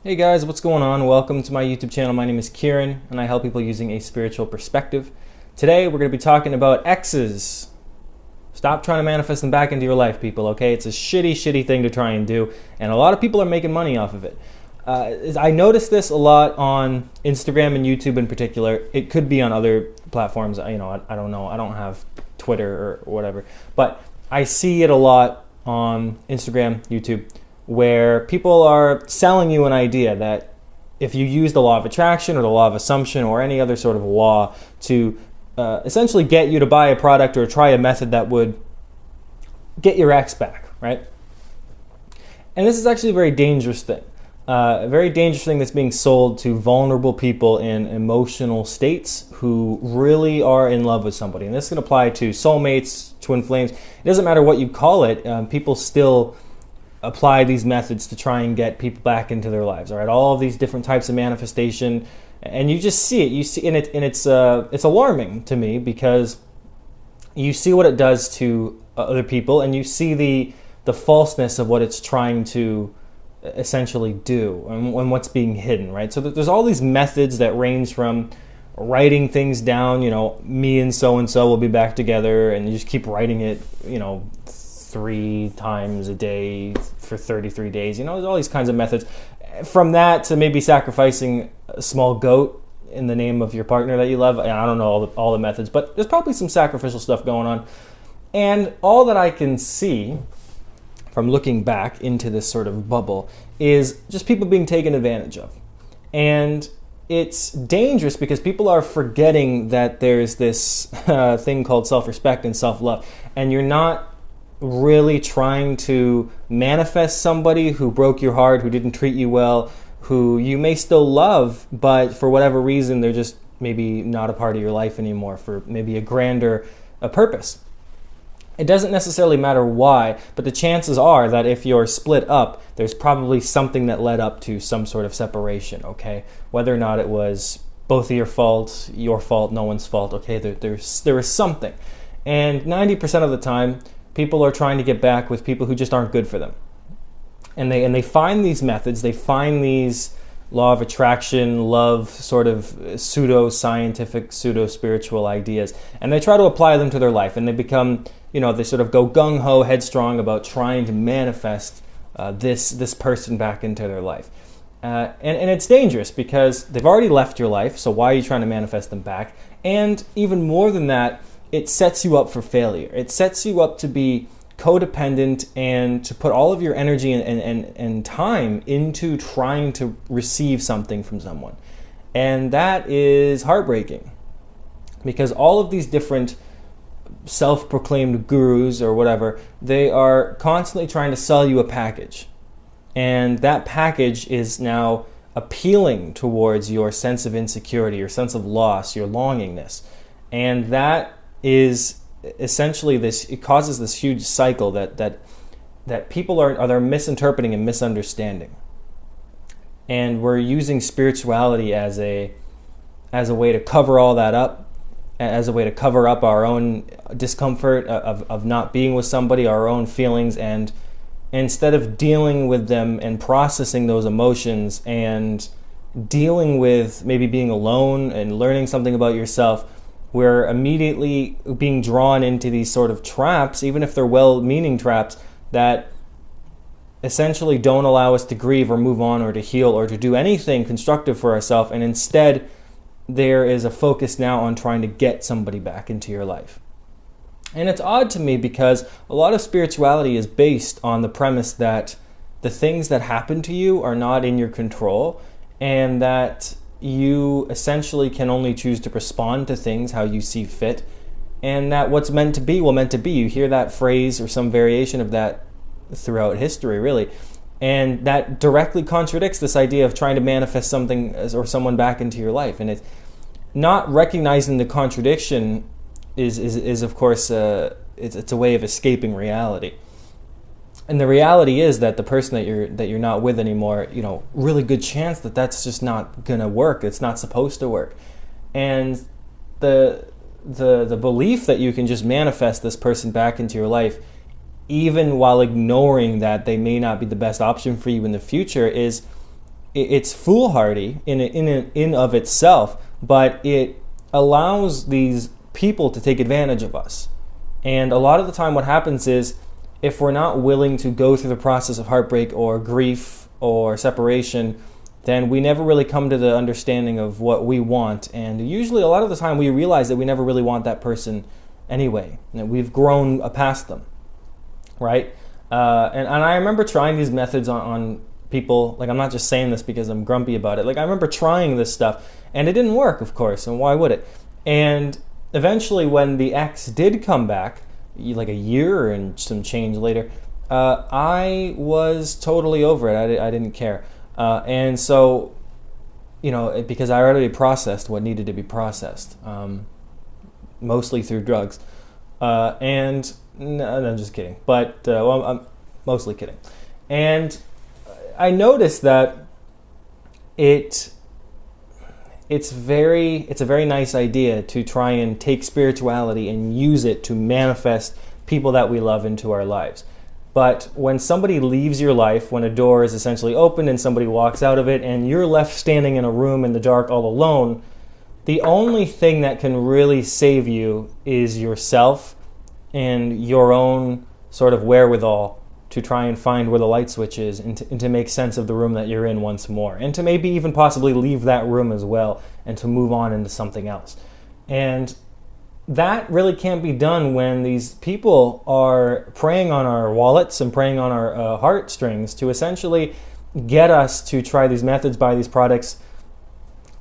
Hey guys, what's going on? Welcome to my YouTube channel. My name is Kieran and I help people using a spiritual perspective. Today we're going to be talking about exes. Stop trying to manifest them back into your life, people, okay? It's a shitty thing to try and do, and a lot of people are making money off of it. I notice this a lot on Instagram and YouTube in particular. It could be on other platforms. I don't know. I don't have Twitter or whatever. But I see it a lot on Instagram, YouTube, where people are selling you an idea that if you use the law of attraction or the law of assumption or any other sort of law to essentially get you to buy a product or try a method that would get your ex back, right? And this is actually a very dangerous thing. A very dangerous thing that's being sold to vulnerable people in emotional states who really are in love with somebody. And this can apply to soulmates, twin flames. It doesn't matter what you call it. People still apply these methods to try and get people back into their lives. All right, all of these different types of manifestation, and you just see it. You see, and it's alarming to me because you see what it does to other people, and you see the falseness of what it's trying to essentially do and what's being hidden. Right. So there's all these methods that range from writing things down. Me and so will be back together, and you just keep writing it. 3 times a day for 33 days. There's all these kinds of methods. From that to maybe sacrificing a small goat in the name of your partner that you love. I don't know all the methods, but there's probably some sacrificial stuff going on. And all that I can see from looking back into this sort of bubble is just people being taken advantage of. And it's dangerous because people are forgetting that there's this thing called self-respect and self-love. And you're not really trying to manifest somebody who broke your heart, who didn't treat you well, who you may still love, but for whatever reason, they're just maybe not a part of your life anymore for maybe a grander purpose. It doesn't necessarily matter why, but the chances are that if you're split up, there's probably something that led up to some sort of separation, okay? Whether or not it was both of your fault, no one's fault, okay? There was something. And 90% of the time, people are trying to get back with people who just aren't good for them. And they find these methods, they find these law of attraction, love, sort of pseudo-scientific, pseudo-spiritual ideas, and they try to apply them to their life. And they become, they sort of go gung-ho, headstrong about trying to manifest this person back into their life. And it's dangerous because they've already left your life, so why are you trying to manifest them back? And even more than that, it sets you up for failure. It sets you up to be codependent and to put all of your energy and time into trying to receive something from someone. And that is heartbreaking because all of these different self-proclaimed gurus or whatever, they are constantly trying to sell you a package. And that package is now appealing towards your sense of insecurity, your sense of loss, your longingness. And that is essentially it causes this huge cycle that people are misinterpreting and misunderstanding. And we're using spirituality as a way to cover all that up, as a way to cover up our own discomfort of not being with somebody, our own feelings, and instead of dealing with them and processing those emotions and dealing with maybe being alone and learning something about yourself, we're immediately being drawn into these sort of traps, even if they're well-meaning traps, that essentially don't allow us to grieve or move on or to heal or to do anything constructive for ourselves. And instead, there is a focus now on trying to get somebody back into your life. And it's odd to me because a lot of spirituality is based on the premise that the things that happen to you are not in your control, and that you essentially can only choose to respond to things how you see fit, and that what's meant to be will meant to be. You hear that phrase or some variation of that throughout history, really. And that directly contradicts this idea of trying to manifest something or someone back into your life. And it's not recognizing the contradiction is of course, it's a way of escaping reality. And the reality is that the person that you're not with anymore, really good chance that that's just not gonna work. It's not supposed to work. And the belief that you can just manifest this person back into your life, even while ignoring that they may not be the best option for you in the future, is it's foolhardy in of itself, but it allows these people to take advantage of us. And a lot of the time what happens is, if we're not willing to go through the process of heartbreak or grief or separation, then we never really come to the understanding of what we want. And usually a lot of the time we realize that we never really want that person anyway, and we've grown past them, right? And I remember trying these methods on people. Like, I'm not just saying this because I'm grumpy about it. Like, I remember trying this stuff, and it didn't work, of course, and why would it? And eventually when the ex did come back, like a year and some change later, I was totally over it. I didn't care. And so, because I already processed what needed to be processed, mostly through drugs. No, I'm just kidding. But, I'm mostly kidding. And I noticed that it's a very nice idea to try and take spirituality and use it to manifest people that we love into our lives. But when somebody leaves your life, when a door is essentially opened and somebody walks out of it and you're left standing in a room in the dark all alone, the only thing that can really save you is yourself and your own sort of wherewithal to try and find where the light switch is, and to make sense of the room that you're in once more, and to maybe even possibly leave that room as well and to move on into something else. And that really can't be done when these people are preying on our wallets and preying on our heartstrings to essentially get us to try these methods, buy these products,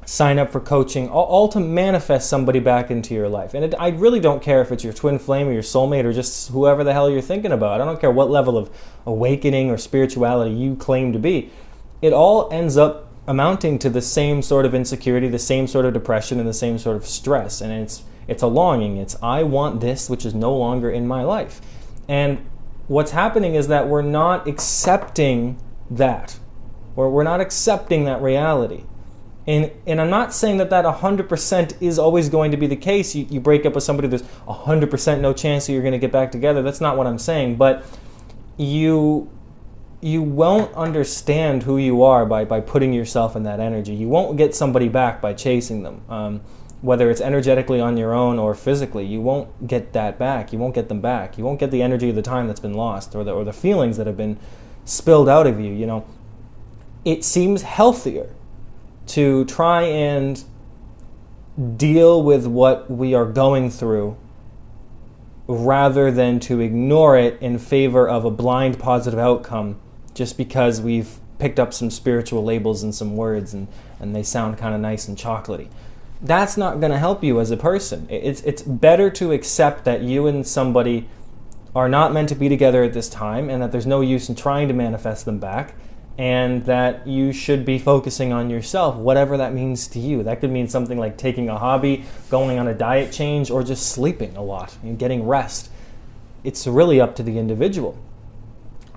sign up for coaching, all to manifest somebody back into your life. And I really don't care if it's your twin flame or your soulmate or just whoever the hell you're thinking about. I don't care what level of awakening or spirituality you claim to be. It all ends up amounting to the same sort of insecurity, the same sort of depression, and the same sort of stress. And it's a longing. It's, I want this, which is no longer in my life. And what's happening is that we're not accepting that, or we're not accepting that reality. And I'm not saying that 100% is always going to be the case. You break up with somebody, there's 100% no chance that you're going to get back together. That's not what I'm saying. But you won't understand who you are by putting yourself in that energy. You won't get somebody back by chasing them. Whether it's energetically on your own or physically, you won't get that back. You won't get them back. You won't get the energy of the time that's been lost, or the feelings that have been spilled out of you. It seems healthier to try and deal with what we are going through rather than to ignore it in favor of a blind positive outcome just because we've picked up some spiritual labels and some words and they sound kind of nice and chocolatey. That's not going to help you as a person. It's better to accept that you and somebody are not meant to be together at this time, and that there's no use in trying to manifest them back, and that you should be focusing on yourself, whatever that means to you. That could mean something like taking a hobby, going on a diet change, or just sleeping a lot and getting rest. It's really up to the individual.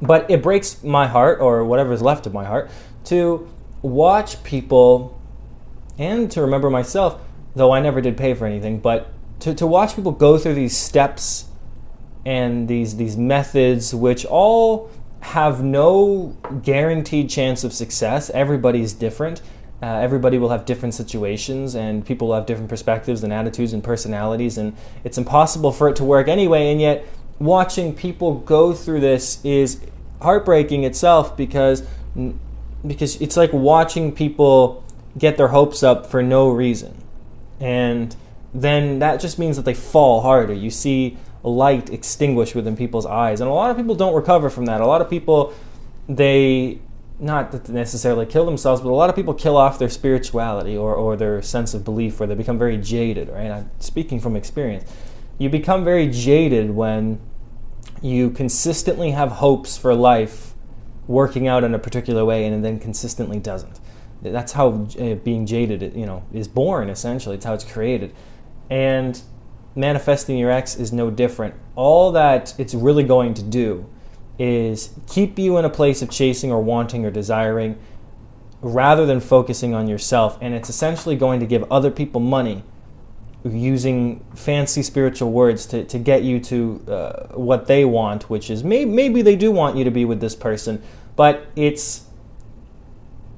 But it breaks my heart, or whatever's left of my heart, to watch people, and to remember myself, though I never did pay for anything, but to watch people go through these steps and these methods, which all have no guaranteed chance of success. Everybody's different. Everybody will have different situations, and people will have different perspectives and attitudes and personalities, and it's impossible for it to work anyway. And yet watching people go through this is heartbreaking itself, because it's like watching people get their hopes up for no reason. And then that just means that they fall harder. You see light extinguish within people's eyes. And a lot of people don't recover from that. A lot of people, they not necessarily kill themselves, but a lot of people kill off their spirituality or their sense of belief, where they become very jaded, right? I'm speaking from experience. You become very jaded when you consistently have hopes for life working out in a particular way and then consistently doesn't. That's how being jaded, is born, essentially. It's how it's created. And manifesting your ex is no different. All that it's really going to do is keep you in a place of chasing or wanting or desiring rather than focusing on yourself. And it's essentially going to give other people money using fancy spiritual words to get you to what they want, which is maybe they do want you to be with this person, but it's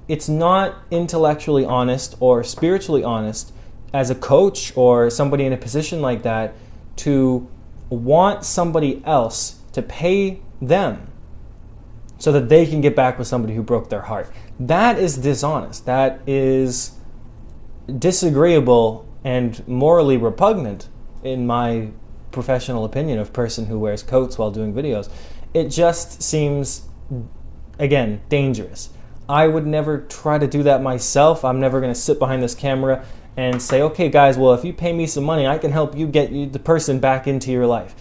it's not intellectually honest or spiritually honest as a coach or somebody in a position like that to want somebody else to pay them so that they can get back with somebody who broke their heart. That is dishonest. That is disagreeable and morally repugnant, in my professional opinion of person who wears coats while doing videos. It just seems, again, dangerous. I would never try to do that myself. I'm never going to sit behind this camera and say, okay guys, well, if you pay me some money, I can help you get the person back into your life.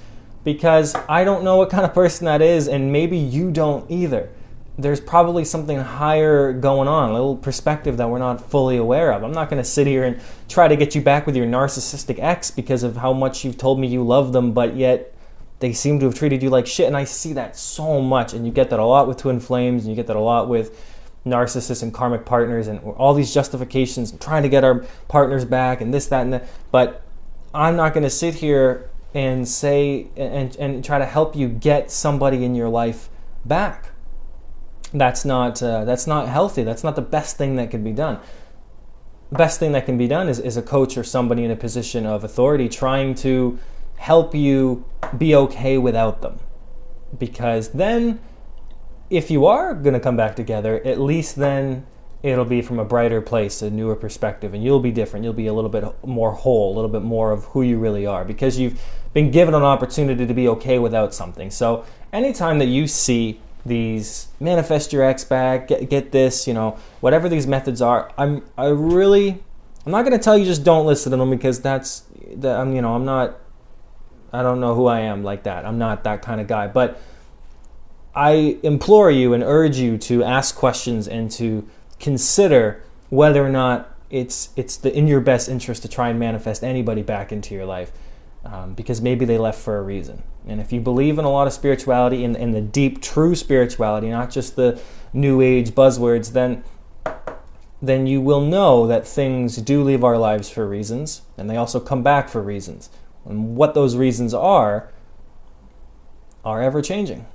Because I don't know what kind of person that is, and maybe you don't either. There's probably something higher going on, a little perspective that we're not fully aware of. I'm not going to sit here and try to get you back with your narcissistic ex because of how much you've told me you love them, but yet they seem to have treated you like shit. And I see that so much, and you get that a lot with twin flames, and you get that a lot with narcissists and karmic partners, and all these justifications, trying to get our partners back, and this, that, and that. But I'm not going to sit here and say and try to help you get somebody in your life back. That's not healthy. That's not the best thing that can be done. The best thing that can be done is a coach or somebody in a position of authority trying to help you be okay without them. Because then, if you are going to come back together, at least then it'll be from a brighter place, a newer perspective, and you'll be different. You'll be a little bit more whole, a little bit more of who you really are, because you've been given an opportunity to be okay without something. So anytime that you see these manifest your ex back, get this, whatever these methods are, I'm not going to tell you just don't listen to them, because I don't know who I am like that. I'm not that kind of guy. But I implore you and urge you to ask questions and to consider whether or not it's in your best interest to try and manifest anybody back into your life, because maybe they left for a reason. And if you believe in a lot of spirituality, in the deep, true spirituality, not just the new age buzzwords, then you will know that things do leave our lives for reasons, and they also come back for reasons. And what those reasons are ever changing.